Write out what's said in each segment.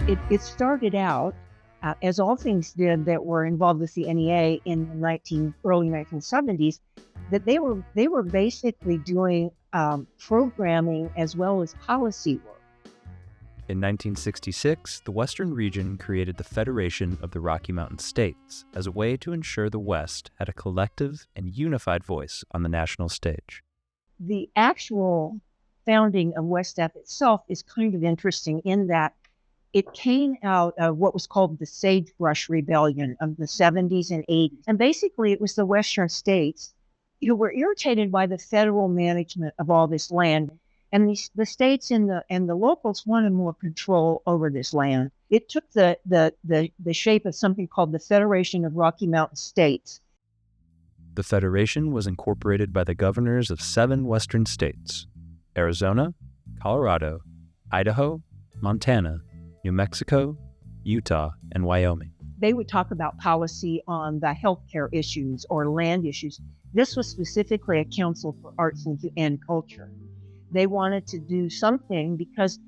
It started out, as all things did that were involved with the NEA in the early 1970s, that they were basically doing programming as well as policy work. In 1966, the Western region created the Federation of the Rocky Mountain States as a way to ensure the West had a collective and unified voice on the national stage. The actual founding of WESTAF itself is kind of interesting in that it came out of what was called the Sagebrush Rebellion of the 70s and 80s. And basically, it was the Western states who were irritated by the federal management of all this land. And the states and the locals wanted more control over this land. It took the shape of something called the Federation of Rocky Mountain States. The Federation was incorporated by the governors of 7 western states: Arizona, Colorado, Idaho, Montana, New Mexico, Utah, and Wyoming. They would talk about policy on the healthcare issues or land issues. This was specifically a council for arts and culture. They wanted to do something because,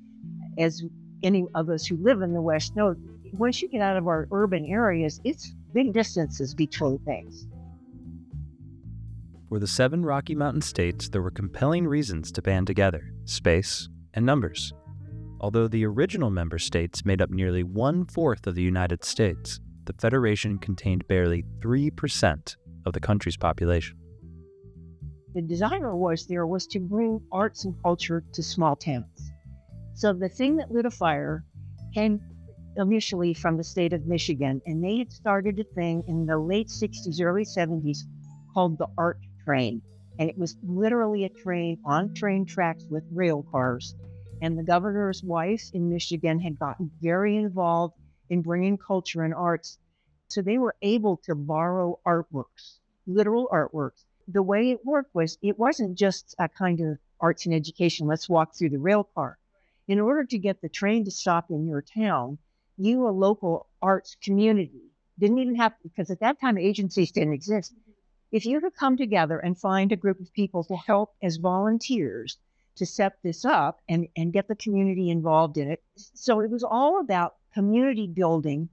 as any of us who live in the West know, once you get out of our urban areas, it's big distances between things. For the 7 Rocky Mountain states, there were compelling reasons to band together: space and numbers. Although the original member states made up nearly 1/4 of the United States, the Federation contained barely 3% of the country's population. The desire was to bring arts and culture to small towns. So the thing that lit a fire came initially from the state of Michigan, and they had started a thing in the late 60s, early 70s called the Art Train. And it was literally a train on train tracks with rail cars. And the governor's wife in Michigan had gotten very involved in bringing culture and arts. So they were able to borrow artworks, literal artworks. The way it worked was, it wasn't just a kind of arts and education, let's walk through the rail car. In order to get the train to stop in your town, you, a local arts community, didn't even have, because at that time agencies didn't exist. If you could come together and find a group of people to help as volunteers to set this up and get the community involved in it. So it was all about community building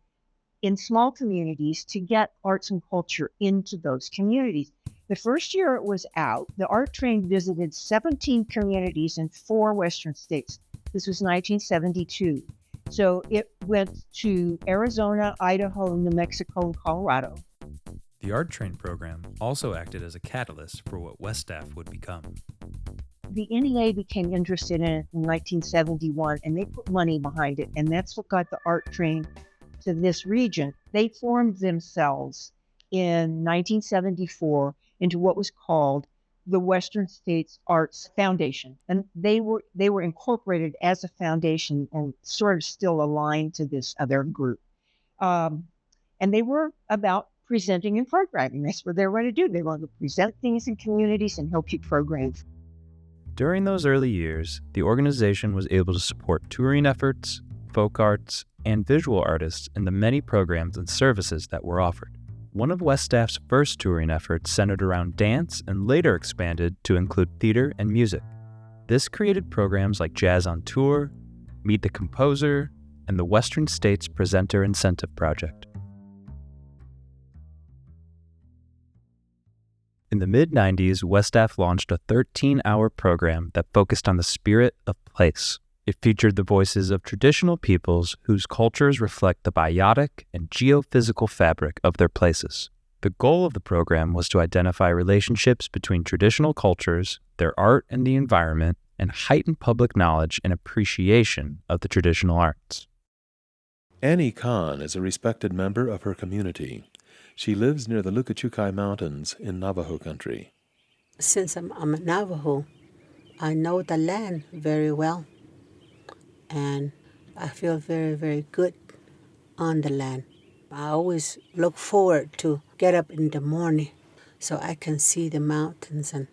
in small communities to get arts and culture into those communities. The first year it was out, the Art Train visited 17 communities in 4 western states. This was 1972. So it went to Arizona, Idaho, New Mexico, and Colorado. The Art Train program also acted as a catalyst for what WESTAF would become. The NEA became interested in it in 1971, and they put money behind it, and that's what got the Art Train to this region. They formed themselves in 1974 into what was called the Western States Arts Foundation, and they were incorporated as a foundation and sort of still aligned to this other group. And they were about presenting and programming. That's what they were going to do. They wanted to present things in communities and help you program. During those early years, the organization was able to support touring efforts, folk arts, and visual artists in the many programs and services that were offered. One of WESTAF's first touring efforts centered around dance and later expanded to include theater and music. This created programs like Jazz on Tour, Meet the Composer, and the Western States Presenter Incentive Project. In the mid-90s, WESTAF launched a 13-hour program that focused on the spirit of place. It featured the voices of traditional peoples whose cultures reflect the biotic and geophysical fabric of their places. The goal of the program was to identify relationships between traditional cultures, their art and the environment, and heighten public knowledge and appreciation of the traditional arts. Annie Kahn is a respected member of her community. She lives near the Lukachukai Mountains in Navajo country. Since I'm a Navajo, I know the land very well, and I feel very, very good on the land. I always look forward to get up in the morning so I can see the mountains and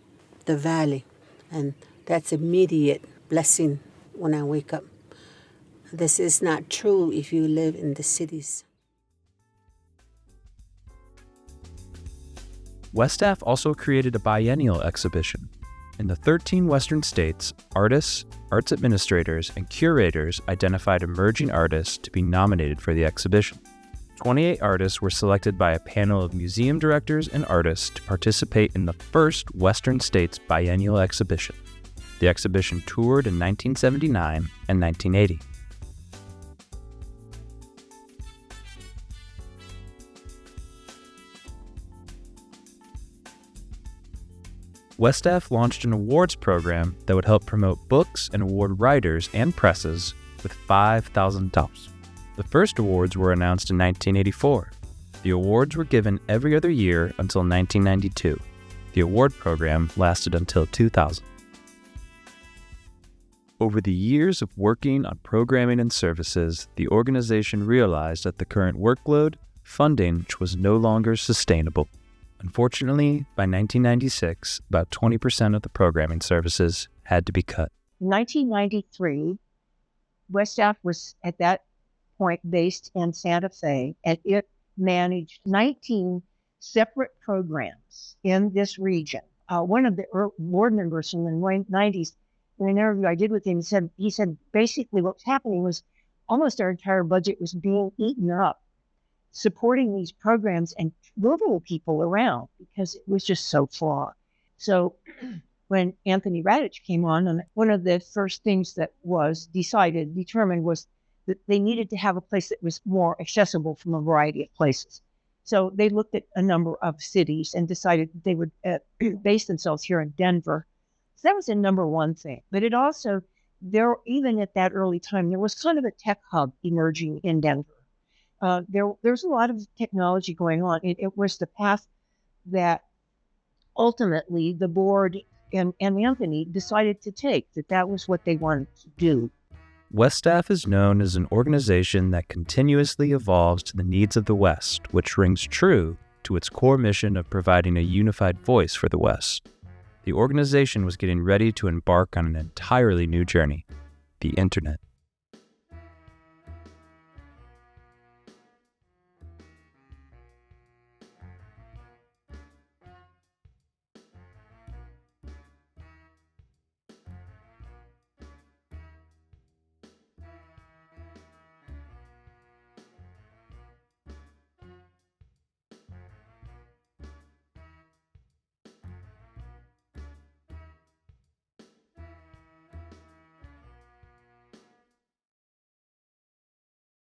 the valley, and that's immediate blessing when I wake up. This is not true if you live in the cities. WESTAF also created a biennial exhibition. In the 13 Western states, artists, arts administrators, and curators identified emerging artists to be nominated for the exhibition. 28 artists were selected by a panel of museum directors and artists to participate in the first Western States biennial exhibition. The exhibition toured in 1979 and 1980. WESTAF launched an awards program that would help promote books and award writers and presses with $5,000. The first awards were announced in 1984. The awards were given every other year until 1992. The award program lasted until 2000. Over the years of working on programming and services, the organization realized that the current workload, funding was no longer sustainable. Unfortunately, by 1996, about 20% of the programming services had to be cut. In 1993, WESTAF was at that point based in Santa Fe, and it managed 19 separate programs in this region. One of the board members from the 90s, in an interview I did with him, he said basically what's happening was almost our entire budget was being eaten up supporting these programs and moving people around because it was just so flawed. So when Anthony Radich came on, and one of the first things that was determined was that they needed to have a place that was more accessible from a variety of places. So they looked at a number of cities and decided that they would base themselves here in Denver. So that was the number one thing. But it also, even at that early time, there was kind of a tech hub emerging in Denver. There's a lot of technology going on. It was the path that ultimately the board and Anthony decided to take, that was what they wanted to do. WESTAF is known as an organization that continuously evolves to the needs of the West, which rings true to its core mission of providing a unified voice for the West. The organization was getting ready to embark on an entirely new journey, the Internet.